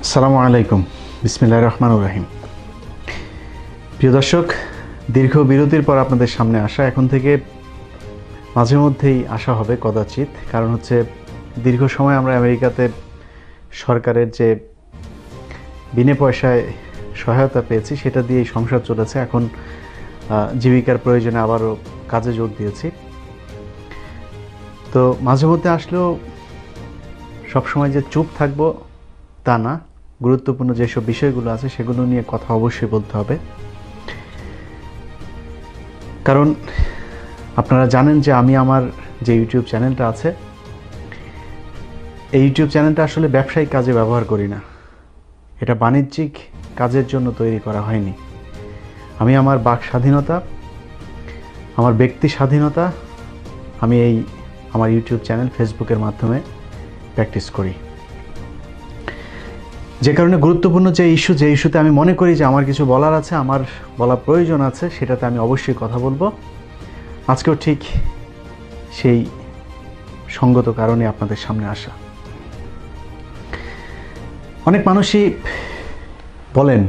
আসসালামু আলাইকুম। বিসমিল্লাহির রহমানির রহিম। প্রিয় দর্শক, দীর্ঘ বিরতির পর আপনাদের সামনে আসা, এখন থেকে মাঝে মধ্যেই আসা হবে কদাচিৎ। কারণ হচ্ছে দীর্ঘ সময় আমরা আমেরিকাতে সরকারের যে বিনা পয়সায় সহায়তা পেয়েছি সেটা দিয়েই সংসার চলেছে। এখন জীবিকার প্রয়োজনে আবারও কাজে যোগ দিয়েছি। তো মাঝে মধ্যে আসলেও সবসময় যে চুপ থাকবো তা না, গুরুত্বপূর্ণ যেসব বিষয়গুলো আছে সেগুলো নিয়ে কথা অবশ্যই বলতে হবে। কারণ আপনারা জানেন যে আমি আমার যে ইউটিউব চ্যানেলটা আছে, এই ইউটিউব চ্যানেলটা আসলে ব্যবসায়িক কাজে ব্যবহার করি না। এটা বাণিজ্যিক কাজের জন্য তৈরি করা হয়নি। আমি আমার বাক স্বাধীনতা, আমার ব্যক্তি স্বাধীনতা আমি আমার ইউটিউব চ্যানেল ফেসবুকের মাধ্যমে প্র্যাকটিস করি। যে কারণে গুরুত্বপূর্ণ যে ইস্যুতে আমি মনে করি যে আমার কিছু বলার আছে, আমার বলা প্রয়োজন আছে, সেটাতে আমি অবশ্যই কথা বলবো। আজকেও ঠিক সেই সঙ্গত কারণে আপনাদের সামনে আসা। অনেক মানুষই বলেন,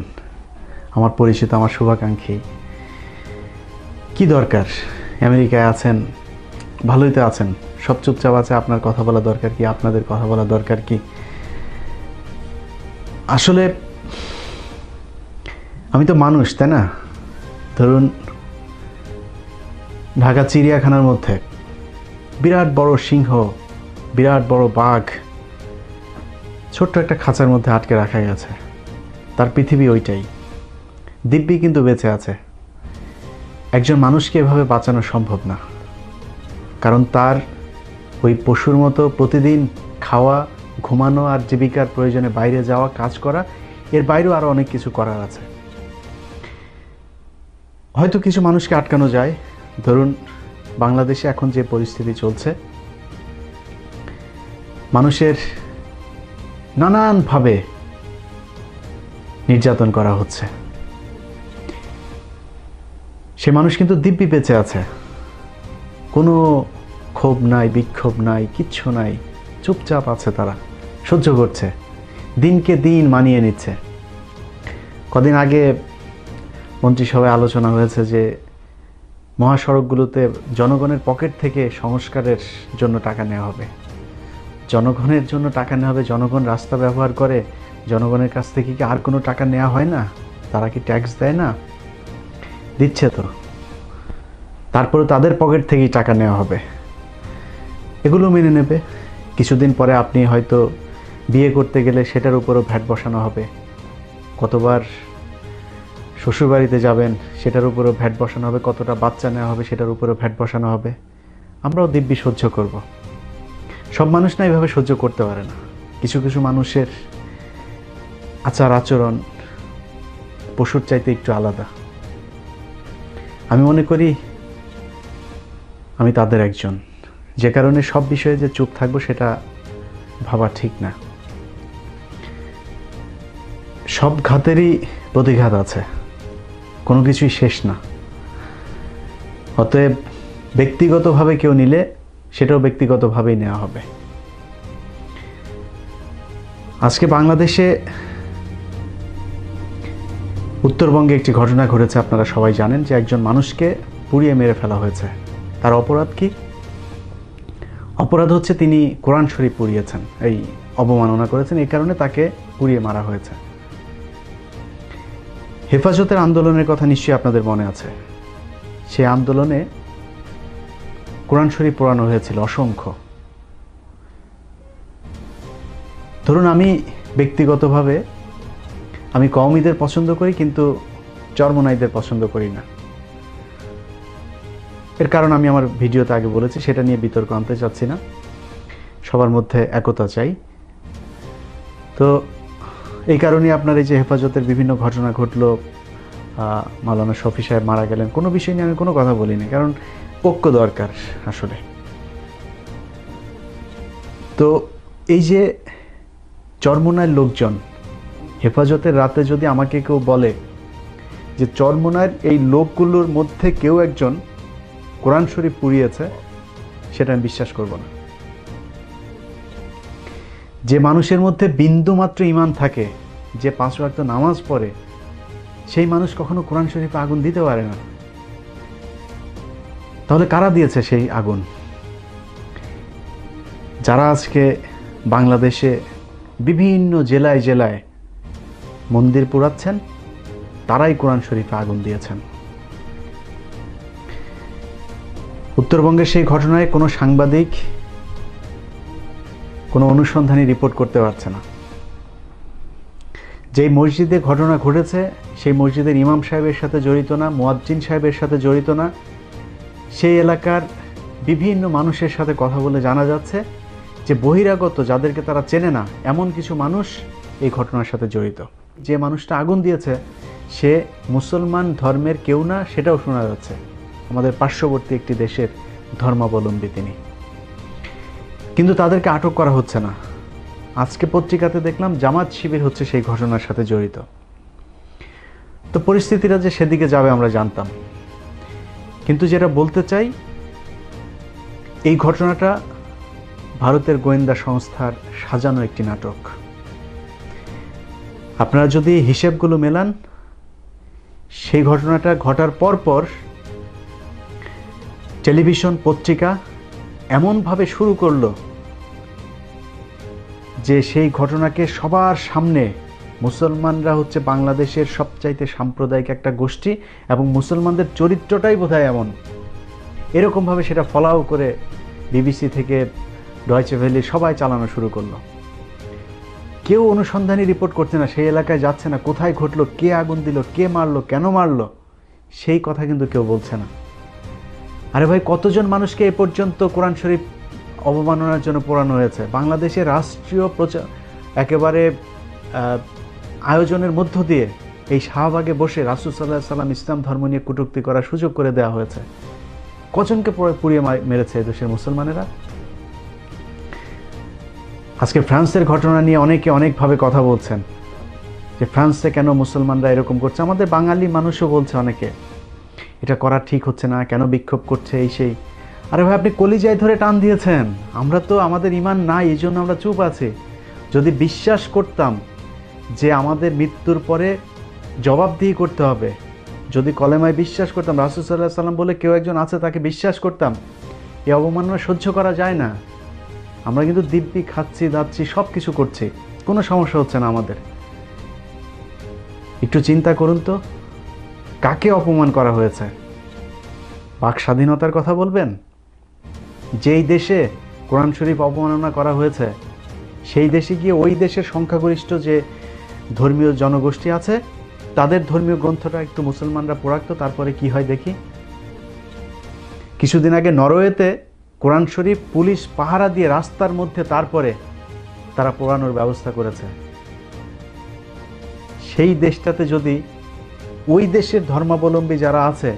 আমার পরিচিত, আমার শুভাকাঙ্ক্ষী, কি দরকার, আমেরিকায় আছেন, ভালোই তো আছেন, সব চুপচাপ আছে, আপনার কথা বলা দরকার কি, আপনাদের কথা বলা দরকার কি? আসলে আমি তো মানুষ, তাই না? ধরুন ঢাকা চিড়িয়াখানার মধ্যে বিরাট বড় সিংহ, বিরাট বড় বাঘ ছোট্ট একটা খাঁচার মধ্যে আটকে রাখা গেছে। তার পৃথিবী ওইটাই, দিব্যি কিন্তু বেঁচে আছে। একজন মানুষকে এভাবে বাঁচানো সম্ভব না, কারণ তার ওই পশুর মতো প্রতিদিন খাওয়া, ঘুমানো আর জীবিকার প্রয়োজনে বাইরে যাওয়া, কাজ করা, এর বাইরেও আরও অনেক কিছু করার আছে। হয়তো কিছু মানুষকে আটকানো যায়। ধরুন বাংলাদেশে এখন যে পরিস্থিতি চলছে, মানুষের নানানভাবে নির্যাতন করা হচ্ছে, সে মানুষ কিন্তু দিব্যি বেঁচে আছে, কোনো ক্ষোভ নাই, বিক্ষোভ নাই, কিচ্ছু নাই, চুপচাপ আছে, তারা সহ্য করছে, দিনকে দিন মানিয়ে নিচ্ছে। কদিন আগে মন্ত্রিসভায় আলোচনা হয়েছে যে মহাসড়কগুলোতে জনগণের পকেট থেকে সংস্কারের জন্য টাকা নেওয়া হবে। জনগণের জন্য টাকা নেওয়া হবে, জনগণ রাস্তা ব্যবহার করে, জনগণের কাছ থেকে কি আর কোনো টাকা নেওয়া হয় না? তারা কি ট্যাক্স দেয় না? দিচ্ছে তো। তারপরে তাদের পকেট থেকেই টাকা নেওয়া হবে। এগুলো মেনে নেবে। কিছুদিন পরে আপনি হয়তো বিয়ে করতে গেলে সেটার উপরও ভ্যাট বসানো হবে। কতবার শ্বশুরবাড়িতে যাবেন সেটার উপরও ভ্যাট বসানো হবে। কতটা বাচ্চা নেওয়া হবে সেটার উপরও ভ্যাট বসানো হবে। আমরাও দিব্যি সহ্য করব। সব মানুষ না এভাবে সহ্য করতে পারে না। কিছু কিছু মানুষের আচার আচরণ পশুর চাইতে একটু আলাদা। আমি মনে করি আমি তাদের একজন, যে কারণে সব বিষয়ে যে চুপ থাকবো সেটা ভাবা ঠিক না। সব ঘাতেরই প্রতিঘাত আছে, কোনো কিছুই শেষ না। অতএব ব্যক্তিগতভাবে কেউ নিলে সেটাও ব্যক্তিগতভাবেই নেওয়া হবে। আজকে বাংলাদেশে উত্তরবঙ্গে একটি ঘটনা ঘটেছে, আপনারা সবাই জানেন যে একজন মানুষকে পুড়িয়ে মেরে ফেলা হয়েছে। তার অপরাধ কি? অপরাধ হচ্ছে তিনি কোরআন শরীফ পুড়িয়েছেন, এই অবমাননা করেছেন, এই কারণে তাকে পুড়িয়ে মারা হয়েছে। হেফাজতের আন্দোলনের কথা নিশ্চয়ই আপনাদের মনে আছে। সেই আন্দোলনে কোরআন শরীফ পোড়ানো হয়েছিল অসংখ্য। ধরুন আমি ব্যক্তিগতভাবে আমি কওমিদের পছন্দ করি, কিন্তু চরমনাইদের পছন্দ করি না। এর কারণ আমি আমার ভিডিওতে আগে বলেছি, সেটা নিয়ে বিতর্ক আনতে চাচ্ছি না। সবার মধ্যে একতা চাই। তো এই কারণে আপনার এই যে হেফাজতের বিভিন্ন ঘটনা ঘটলো, মাওলানা শফি সাহেব মারা গেলেন, কোনো বিষয় নিয়ে আমি কোনো কথা বলিনি, কারণ ঐক্য দরকার আসলে। তো এই যে চরমোনাইয়ের লোকজন, হেফাজতের রাতে যদি আমাকে কেউ বলে যে চরমোনাইয়ের এই লোকগুলোর মধ্যে কেউ একজন কোরআন শরীফ পুড়িয়েছে, সেটা আমি বিশ্বাস করব না। যে মানুষের মধ্যে বিন্দু মাত্র ঈমান থাকে যে 5 ওয়াক্ত নামাজ পড়ে, সেই মানুষ কখনো কোরআন শরীফে আগুন দিতে পারে না। তাহলে কারা দিয়েছে সেই আগুন? যারা আজকে বাংলাদেশে বিভিন্ন জেলায় জেলায় মন্দির পোড়াচ্ছেন, তারাই কোরআন শরীফে আগুন দিয়েছেন। উত্তরবঙ্গের সেই ঘটনায় কোনো সাংবাদিক কোনো অনুসন্ধানী রিপোর্ট করতে পারছে না। যেই মসজিদে ঘটনা ঘটেছে সেই মসজিদের ইমাম সাহেবের সাথে জড়িত না, মুয়াজ্জিন সাহেবের সাথে জড়িত না, সেই এলাকার বিভিন্ন মানুষের সাথে কথা বলে জানা যাচ্ছে যে বহিরাগত, যাদেরকে তারা চেনে না, এমন কিছু মানুষ এই ঘটনার সাথে জড়িত। যে মানুষটা আগুন দিয়েছে সে মুসলমান ধর্মের কেউ না, সেটাও শোনা যাচ্ছে। আমাদের পার্শ্ববর্তী একটি দেশের ধর্মাবলম্বী তিনি, কিন্তু তাদেরকে আটক করা হচ্ছে না। আজকে পত্রিকাতে দেখলাম জামাত শিবির হচ্ছে সেই ঘটনার সাথে জড়িত। তো পরিস্থিতিটা যে সেদিকে যাবে আমরা জানতাম, কিন্তু যেটা বলতে চাই, এই ঘটনাটা ভারতের গোয়েন্দা সংস্থার সাজানো একটি নাটক। আপনারা যদি হিসেবগুলো মেলান, সেই ঘটনাটা ঘটার পর টেলিভিশন পত্রিকা এমনভাবে শুরু করলো যে সেই ঘটনাকে সবার সামনে, মুসলমানরা হচ্ছে বাংলাদেশের সবচাইতে সাম্প্রদায়িক একটা গোষ্ঠী এবং মুসলমানদের চরিত্রটাই বোধহয় এমন, এরকমভাবে সেটা ফলাও করে বিবিসি থেকে ডয়েচে ভেলে সবাই চালানো শুরু করলো। কেউ অনুসন্ধানী রিপোর্ট করছে না, সেই এলাকায় যাচ্ছে না, কোথায় ঘটলো, কে আগুন দিল, কে মারলো, কেন মারলো, সেই কথা কিন্তু কেউ বলছে না। আরে ভাই, কতজন মানুষকে এ পর্যন্ত কোরআন শরীফ অবমাননার জন্য পোড়ানো হয়েছে? বাংলাদেশের রাষ্ট্রীয় একেবারে আয়োজনের মধ্য দিয়ে এই শাহবাগে বসে রাসূল সাল্লাল্লাহু আলাইহি সাল্লাম ইসলাম ধর্ম নিয়ে কটূক্তি করার সুযোগ করে দেওয়া হয়েছে। কজনকে পুড়িয়ে মেরেছে দেশের মুসলমানেরা? আজকে ফ্রান্সের ঘটনা নিয়ে অনেকে অনেকভাবে কথা বলছেন যে ফ্রান্সে কেন মুসলমানরা এরকম করছে। আমাদের বাঙালি মানুষও বলছে অনেকে, এটা করা ঠিক হচ্ছে না, কেন বিক্ষোভ করছে, এই সেই। আরে ভাই, আপনি কলিজায় ধরে টান দিয়েছেন। আমরা তো, আমাদের ঈমান নাই, এই জন্য আমরা চুপ আছি। যদি বিশ্বাস করতাম যে আমাদের মৃত্যুর পরে জবাবদিহি করতে হবে, যদি কলেমায় বিশ্বাস করতাম, রাসূল সাল্লাল্লাহু আলাইহি সাল্লাম বলে কেউ একজন আছে, তাকে বিশ্বাস করতাম, এই অবমাননা সহ্য করা যায় না। আমরা কিন্তু দিব্যি খাচ্ছি, দাচ্ছি, সব কিছু করছি, কোনো সমস্যা হচ্ছে না আমাদের। একটু চিন্তা করুন তো, কাকে অপমান করা হয়েছে? বাক স্বাধীনতার কথা বলবেন? যেই দেশে কোরআন শরীফ অবমাননা করা হয়েছে, সেই দেশে গিয়ে ওই দেশের সংখ্যাগরিষ্ঠ যে ধর্মীয় জনগোষ্ঠী আছে, তাদের ধর্মীয় গ্রন্থটা একটু মুসলমানরা পোড়াতো, তারপরে কি হয় দেখি। কিছুদিন আগে নরওয়েতে কোরআন শরীফ পুলিশ পাহারা দিয়ে রাস্তার মধ্যে তারপরে তারা পোড়ানোর ব্যবস্থা করেছে। সেই দেশটাতে যদি ওই দেশের ধর্মাবলম্বী যারা আছে,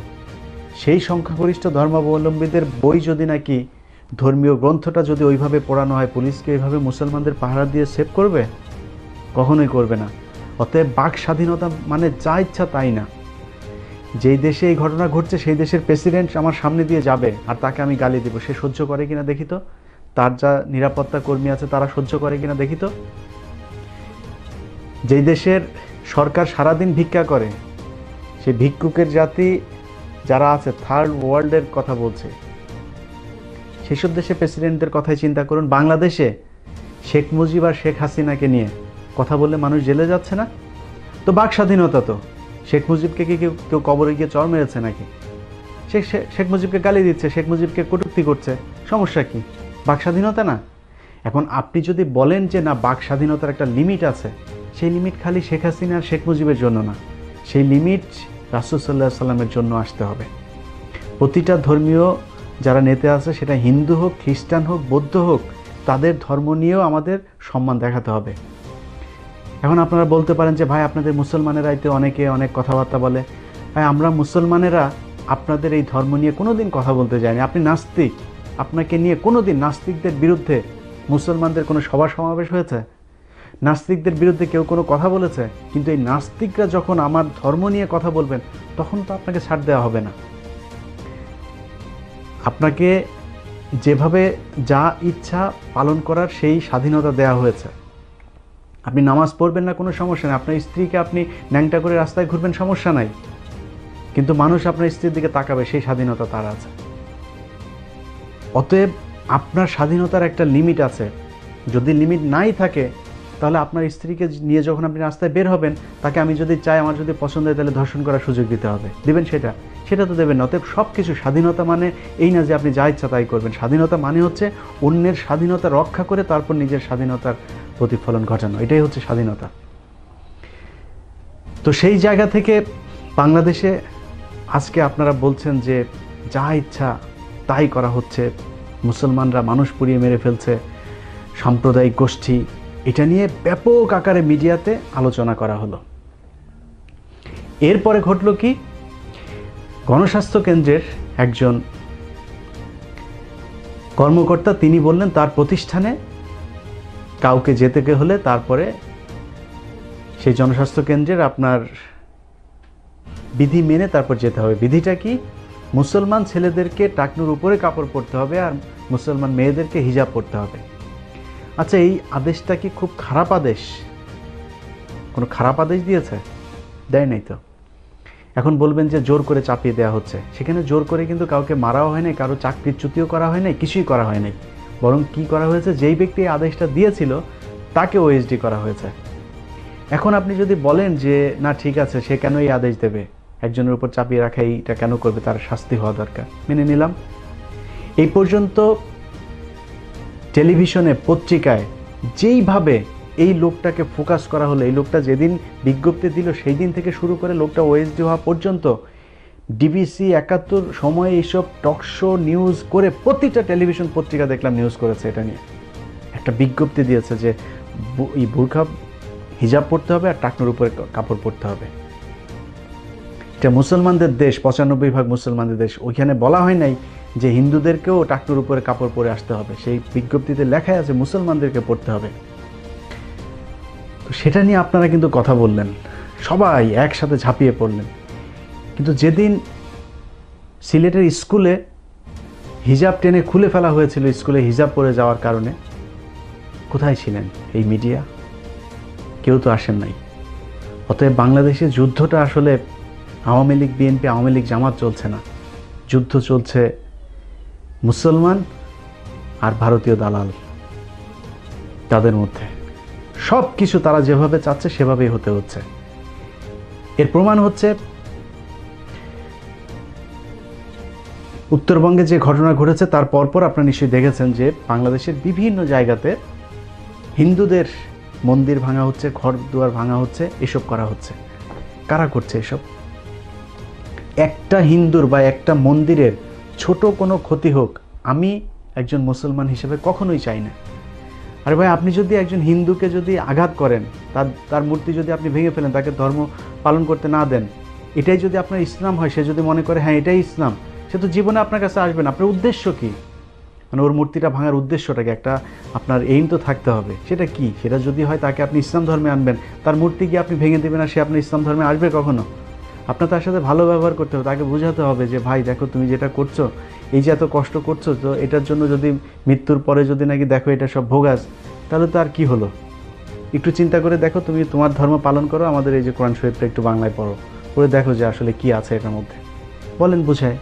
সেই সংখ্যাগরিষ্ঠ ধর্মাবলম্বীদের বই যদি নাকি, ধর্মীয় গ্রন্থটা যদি ওইভাবে পড়ানো হয়, পুলিশকে এইভাবে মুসলমানদের পাহারা দিয়ে সেভ করবে? কখনোই করবে না। অতএব বাক স্বাধীনতা মানে যা ইচ্ছা তাই না। যেই দেশে এই ঘটনা ঘটছে, সেই দেশের প্রেসিডেন্ট আমার সামনে দিয়ে যাবে আর তাকে আমি গালি দেব, সে সহ্য করে কিনা দেখি তো। তার যা নিরাপত্তা কর্মী আছে তারা সহ্য করে কিনা দেখি তো। যেই দেশের সরকার সারাদিন ভিক্ষা করে, সেই ভিক্ষুকের জাতি যারা আছে, থার্ড ওয়ার্ল্ডের কথা বলছে, সেসব দেশে প্রেসিডেন্টদের কথাই চিন্তা করুন। বাংলাদেশে শেখ মুজিব আর শেখ হাসিনাকে নিয়ে কথা বললে মানুষ জেলে যাচ্ছে না? তো বাক স্বাধীনতা তো। শেখ মুজিবকে কি কেউ কবরে গিয়ে চর মেরেছে নাকি? শেখ মুজিবকে গালি দিচ্ছে, শেখ মুজিবকে কটূক্তি করছে, সমস্যা কি? বাক স্বাধীনতা না? এখন আপনি যদি বলেন যে না, বাক স্বাধীনতার একটা লিমিট আছে, সেই লিমিট খালি শেখ হাসিনা আর শেখ মুজিবের জন্য না, সেই লিমিট রাসূল সাল্লাল্লাহু আলাইহি সাল্লামের জন্য আসতে হবে। প্রতিটা ধর্মীয় যারা নেতা আছে, সেটা হিন্দু হোক, খ্রিস্টান হোক, বৌদ্ধ হোক, তাদের ধর্ম নিয়েও আমাদের সম্মান দেখাতে হবে। এখন আপনারা বলতে পারেন যে ভাই, আপনাদের মুসলমানেরা এতে অনেকে অনেক কথাবার্তা বলে। ভাই, আমরা মুসলমানেরা আপনাদের এই ধর্ম নিয়ে কোনো দিন কথা বলতে যাইনি। আপনি নাস্তিক, আপনাকে নিয়ে কোনো দিন নাস্তিকদের বিরুদ্ধে মুসলমানদের কোনো সভা সমাবেশ হয়েছে? নাস্তিকদের বিরুদ্ধে কেউ কোনো কথা বলেছে? কিন্তু এই নাস্তিকরা যখন আমার ধর্ম নিয়ে কথা বলবেন, তখন তো আপনাকে ছাড় দেওয়া হবে না। আপনাকে যেভাবে যা ইচ্ছা পালন করার সেই স্বাধীনতা দেওয়া হয়েছে, আপনি নামাজ পড়বেন না, কোনো সমস্যা নেই, আপনার স্ত্রীকে আপনি ন্যাংটা করে রাস্তায় ঘুরবেন, সমস্যা নাই, কিন্তু মানুষ আপনার স্ত্রীর দিকে তাকাবে, সেই স্বাধীনতা তার আছে। অতএব আপনার স্বাধীনতার একটা লিমিট আছে। যদি লিমিট নাই থাকে, তাহলে আপনার স্ত্রীকে নিয়ে যখন আপনি রাস্তায় বের হবেন, তাকে আমি যদি চাই, আমার যদি পছন্দ হয়, তাহলে ধর্ষণ করার সুযোগ দিতে হবে, দেবেন সেটা? সেটা তো দেবেন না। অতএব সব কিছু স্বাধীনতা মানে এই না যে আপনি যা ইচ্ছা তাই করবেন। স্বাধীনতা মানে হচ্ছে অন্যের স্বাধীনতা রক্ষা করে তারপর নিজের স্বাধীনতার প্রতিফলন ঘটানো, এটাই হচ্ছে স্বাধীনতা। তো সেই জায়গা থেকে বাংলাদেশে আজকে আপনারা বলছেন যে যা ইচ্ছা তাই করা হচ্ছে, মুসলমানরা মানুষ পুড়িয়ে মেরে ফেলছে, সাম্প্রদায়িক গোষ্ঠী, এটা নিয়ে ব্যাপক আকারে মিডিয়াতে আলোচনা করা হলো। এরপরে ঘটল কি, গণস্বাস্থ্য কেন্দ্রের একজন কর্মকর্তা তিনি বললেন তার প্রতিষ্ঠানে কাউকে যেতে হলে তারপরে সেই জনস্বাস্থ্য কেন্দ্রের আপনার বিধি মেনে তারপর যেতে হবে। বিধিটা কি? মুসলমান ছেলেদেরকে টাকনুর উপরে কাপড় পরতে হবে আর মুসলমান মেয়েদেরকে হিজাব পরতে হবে। আচ্ছা, এই আদেশটা কি খুব খারাপ আদেশ? কোনো খারাপ আদেশ দিয়েছে? দেয় নাই তো। এখন বলবেন যে জোর করে চাপিয়ে দেওয়া হচ্ছে। সেখানে জোর করে কিন্তু কাউকে মারাও হয় নাই, কারো চাকরিচ্যুতিও করা হয় নাই, কিছুই করা হয় নাই। বরং কি করা হয়েছে, যেই ব্যক্তি এই আদেশটা দিয়েছিল তাকে ওএসডি করা হয়েছে। এখন আপনি যদি বলেন যে না ঠিক আছে, সে কেন এই আদেশ দেবে, একজনের উপর চাপিয়ে রাখা এইটা কেন করবে, তার শাস্তি হওয়া দরকার, মেনে নিলাম। এই পর্যন্ত টেলিভিশনে, পত্রিকায় যেইভাবে এই লোকটাকে ফোকাস করা হলো, এই লোকটা যেদিন বিজ্ঞপ্তি দিল সেই দিন থেকে শুরু করে লোকটা ওএসডি হওয়া পর্যন্ত, ডিবিসি, ৭১ সময় এইসব টকশো নিউজ করে প্রতিটা টেলিভিশন পত্রিকা দেখলাম নিউজ করেছে এটা নিয়ে। একটা বিজ্ঞপ্তি দিয়েছে যে এই বোরখা, হিজাব পড়তে হবে আর টাকনুর উপরে কাপড় পরতে হবে। এটা মুসলমানদের দেশ, ৯৫% মুসলমানদের দেশ। ওইখানে বলা হয় নাই যে হিন্দুদেরকেও টাকনুর উপরে কাপড় পরে আসতে হবে। সেই বিজ্ঞপ্তিতে লেখাই আছে মুসলমানদেরকে পড়তে হবে। তো সেটা নিয়ে আপনারা কিন্তু কথা বললেন, সবাই একসাথে ঝাঁপিয়ে পড়লেন। কিন্তু যেদিন সিলেটের স্কুলে হিজাব টেনে খুলে ফেলা হয়েছিল, স্কুলে হিজাব পরে যাওয়ার কারণে, কোথায় ছিলেন এই মিডিয়া? কেউ তো আসেন নাই। অতএব বাংলাদেশে যুদ্ধটা আসলে আওয়ামী লীগ, বিএনপি, আওয়ামী লীগ, জামাত চলছে না। যুদ্ধ চলছে মুসলমান আর ভারতীয় দালাল, তাদের মধ্যে। সব কিছু তারা যেভাবে চাচ্ছে সেভাবেই হতে হচ্ছে। এর প্রমাণ হচ্ছে উত্তরবঙ্গে যে ঘটনা ঘটেছে তার পরপর আপনারা নিশ্চয়ই দেখেছেন যে বাংলাদেশের বিভিন্ন জায়গাতে হিন্দুদের মন্দির ভাঙা হচ্ছে, ঘর দুয়ার ভাঙা হচ্ছে, এসব করা হচ্ছে। কারা করছে এসব? একটা হিন্দুর বা একটা মন্দিরের ছোট কোনো ক্ষতি হোক, আমি একজন মুসলমান হিসেবে কখনোই চাই না। আরে ভাই, আপনি যদি একজন হিন্দুকে যদি আঘাত করেন, তার মূর্তি যদি আপনি ভেঙে ফেলেন, তাকে ধর্ম পালন করতে না দেন, এটাই যদি আপনার ইসলাম হয়, সে যদি মনে করে হ্যাঁ এটাই ইসলাম, সে তো জীবনে আপনার কাছে আসবে না। আপনার উদ্দেশ্য কি? মানে ওর মূর্তিটা ভাঙার উদ্দেশ্যটাকে একটা আপনার এইম তো থাকতে হবে। সেটা কি? সেটা যদি হয় তাকে আপনি ইসলাম ধর্মে আনবেন, তার মূর্তি কি আপনি ভেঙে দেবেন আর সে আপনার ইসলাম ধর্মে আসবে কখনো? আপনার তার সাথে ভালো ব্যবহার করতে হবে, তাকে বোঝাতে হবে যে ভাই দেখো তুমি যেটা করছো, এই যে এত কষ্ট করছো, তো এটার জন্য যদি মৃত্যুর পরে যদি নাকি দেখো এটা সব ভোগাস, তাহলে তো আর কি হলো? একটু চিন্তা করে দেখো, তুমি তোমার ধর্ম পালন করো, আমাদের এই যে কোরআন শরীফটা একটু বাংলায় পড়ো, পড়ে দেখো যে আসলে কি আছে এটার মধ্যে। বলেন বুঝায়,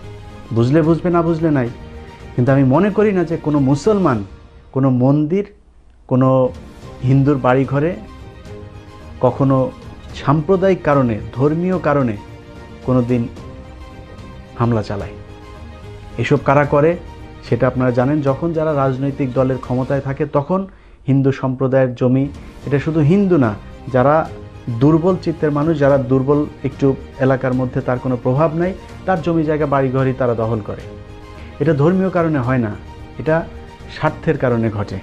বুঝলে বুঝবে, না বুঝলে নাই। কিন্তু আমি মনে করি না যে কোনো মুসলমান কোনো মন্দির, কোনো হিন্দুর বাড়িঘরে কখনো সাম্প্রদায়িক কারণে, ধর্মীয় কারণে কোনো দিন হামলা চালায়। এসব কারা করে সেটা আপনারা জানেন। যখন যারা রাজনৈতিক দলের ক্ষমতায় থাকে তখন হিন্দু সম্প্রদায়ের জমি, এটা শুধু হিন্দু না, যারা দুর্বল চিত্তের মানুষ, যারা দুর্বল একটু এলাকার মধ্যে তার কোনো প্রভাব নাই, তার জমি জায়গা বাড়িঘরই তারা দখল করে। এটা ধর্মীয় কারণে হয় না, এটা স্বার্থের কারণে ঘটে।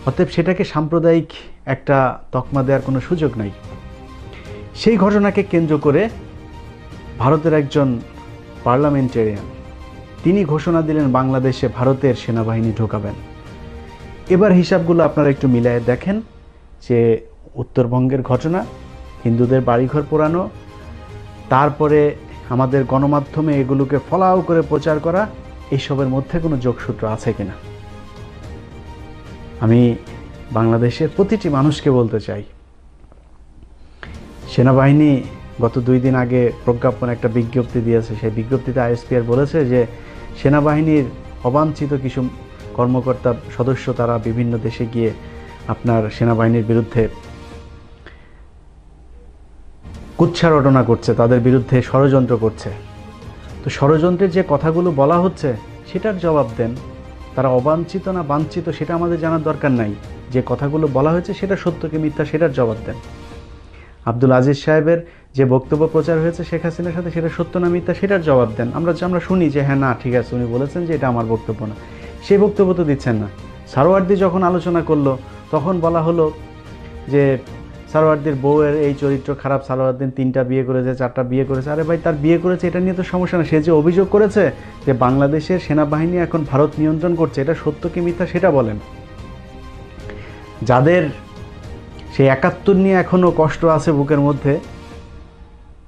অতএব সেটাকে সাম্প্রদায়িক একটা তকমা দেওয়ার কোনো সুযোগ নাই। সেই ঘটনাকে কেন্দ্র করে ভারতের একজন পার্লামেন্টেরিয়ান তিনি ঘোষণা দিলেন বাংলাদেশে ভারতের সেনাবাহিনী ঢোকাবেন। এবার হিসাবগুলো আপনারা একটু মিলায়ে দেখেন যে উত্তরবঙ্গের ঘটনা, হিন্দুদের বাড়িঘর পোড়ানো, তারপরে আমাদের গণমাধ্যমে এগুলোকে ফলাও করে প্রচার করা, এইসবের মধ্যে কোনো যোগসূত্র আছে কিনা। আমি বাংলাদেশের প্রতিটি মানুষকে বলতে চাই, সেনাবাহিনী গত 2 দিন আগে প্রজ্ঞাপন একটা বিজ্ঞপ্তি দিয়েছে। সেই বিজ্ঞপ্তিতে আইএসপিআর বলেছে যে সেনাবাহিনীর অবাঞ্ছিত কিছু কর্মকর্তা সদস্য তারা বিভিন্ন দেশে গিয়ে আপনার সেনাবাহিনীর বিরুদ্ধে কুৎসা রটনা করছে, তাদের বিরুদ্ধে ষড়যন্ত্র করছে। তো ষড়যন্ত্রের যে কথাগুলো বলা হচ্ছে সেটার জবাব দেন। তারা অবাঞ্ছিত না বাঞ্ছিত সেটা আমাদের জানার দরকার নাই, যে কথাগুলো বলা হয়েছে সেটা সত্য কি মিথ্যা সেটার জবাব দেন। আব্দুল আজিজ সাহেবের যে বক্তব্য প্রচার হয়েছে শেখ হাসিনার সাথে, সেটা সত্য না মিথ্যা সেটার জবাব দেন। আমরা শুনি যে হ্যাঁ না ঠিক আছে, উনি বলেছেন যে এটা আমার বক্তব্য না, সেই বক্তব্য তো দিচ্ছেন না। সারোয়ার্দী যখন আলোচনা করলো তখন বলা হলো যে সারোয়ার্দীর বউয়ের এই চরিত্র খারাপ, সারোয়ার্দী 3টা বিয়ে করেছে 4টা বিয়ে করেছে। আরে ভাই, তার বিয়ে করেছে এটা নিয়ে তো সমস্যা না। সে যে অভিযোগ করেছে যে বাংলাদেশের সেনাবাহিনী এখন ভারত নিয়ন্ত্রণ করছে, এটা সত্য কি মিথ্যা সেটা বলেন। যাদের সেই 71 নিয়ে এখনও কষ্ট আছে বুকের মধ্যে,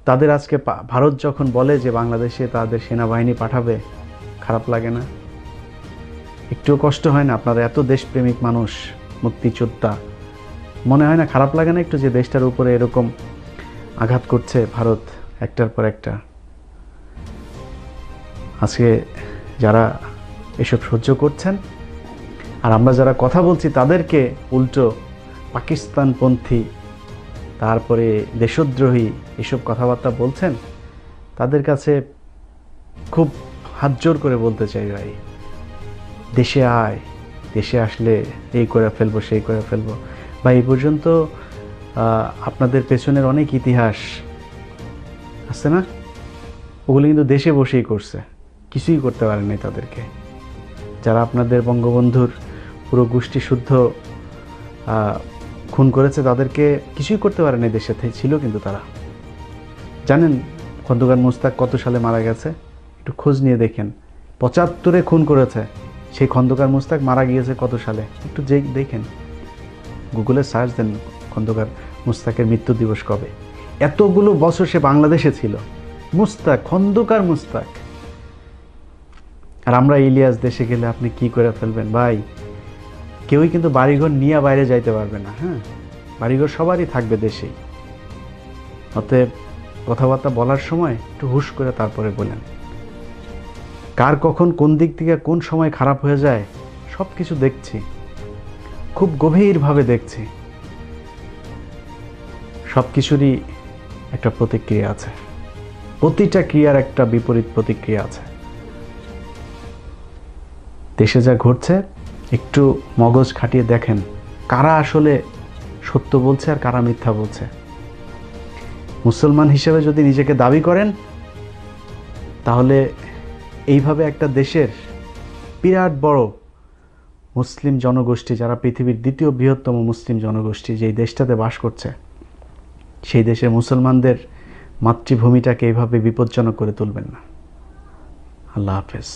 তাদের আজকে ভারত যখন বলে যে বাংলাদেশে তাদের সেনাবাহিনী পাঠাবে, খারাপ লাগে না? একটুও কষ্ট হয় না? আপনারা এত দেশপ্রেমিক মানুষ, মুক্তিযোদ্ধা, মনে হয় না খারাপ লাগে না একটু যে দেশটার উপরে এরকম আঘাত করছে ভারত একটার পর একটা? আজকে যারা এসব সহ্য করছেন আর আমরা যারা কথা বলছি তাদেরকে উল্টো পাকিস্তানপন্থী, তারপরে দেশদ্রোহী এসব কথাবার্তা বলছেন, তাদের কাছে খুব হাত জোর করে বলতে চাই ভাই, দেশে আয়, দেশে আসলে এই করে ফেলবো সেই করে ফেলবো। বা এই পর্যন্ত আপনাদের পেছনের অনেক ইতিহাস আছে না, ওগুলো কিন্তু দেশে বসেই করছে, কিছুই করতে পারেনি তাদেরকে। যারা আপনাদের বঙ্গবন্ধুর পুরো গোষ্ঠী শুদ্ধ খুন করেছে তাদেরকে কিছুই করতে পারেনি, দেশে ছিল কিন্তু তারা। জানেন খন্দকার মুস্তাক কত সালে মারা গেছে? একটু খোঁজ নিয়ে দেখেন। 75-এ খুন করেছে সেই খন্দকার মুস্তাক, মারা গিয়েছে কত সালে? একটু দেখেন, গুগলে সার্চ দেন খন্দকার মুস্তাকের মৃত্যু দিবস কবে। এতগুলো বছর সে বাংলাদেশে ছিল, মুস্তাক, খন্দকার মুস্তাক। আর আমরা ইলিয়াস দেশে গেলে আপনি কি করে ফেলবেন ভাই? কেউই কিন্তু বাড়িঘর নিয়ে বাইরে যাইতে পারবে না। হ্যাঁ, বাড়িঘর সবারই থাকবে দেশেই। অতএব কথাবার্তা বলার সময় একটু হুশ করে তারপরে বলেন। কার কখন কোন দিক থেকে কোন সময় খারাপ হয়ে যায় সব কিছু দেখছি, খুব গভীরভাবে দেখছি। সব কিছুরই একটা প্রতিক্রিয়া আছে, প্রতিটা ক্রিয়ার একটা বিপরীত প্রতিক্রিয়া আছে। দেশে যা ঘটছে একটু মগজ খাটিয়ে দেখেন, কারা আসলে সত্য বলছে আর কারা মিথ্যা বলছে। মুসলমান হিসেবে যদি নিজেকে দাবি করেন, তাহলে এইভাবে একটা দেশের বিরাট বড় মুসলিম জনগোষ্ঠী, যারা পৃথিবীর 2য় বৃহত্তম মুসলিম জনগোষ্ঠী যেই দেশটাতে বাস করছে, সেই দেশের মুসলমানদের মাতৃভূমিটাকে এইভাবে বিপজ্জনক করে তুলবেন না। আল্লাহ হাফেজ।